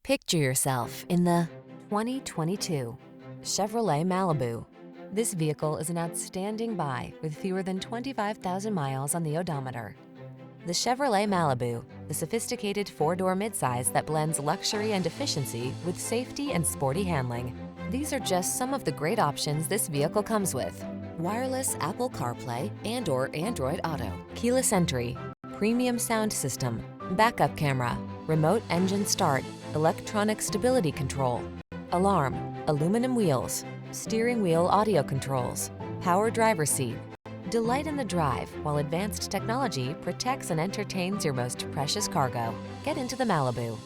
Picture yourself in the 2022 Chevrolet Malibu. This vehicle is an outstanding buy with fewer than 25,000 miles on the odometer. The Chevrolet Malibu, the sophisticated four-door midsize that blends luxury and efficiency with safety and sporty handling. These are just some of the great options this vehicle comes with: wireless Apple CarPlay and/or Android Auto, keyless entry, premium sound system, backup camera, remote engine start, electronic stability control, alarm, aluminum wheels, steering wheel audio controls, power driver seat. Delight in the drive while advanced technology protects and entertains your most precious cargo. Get into the Malibu.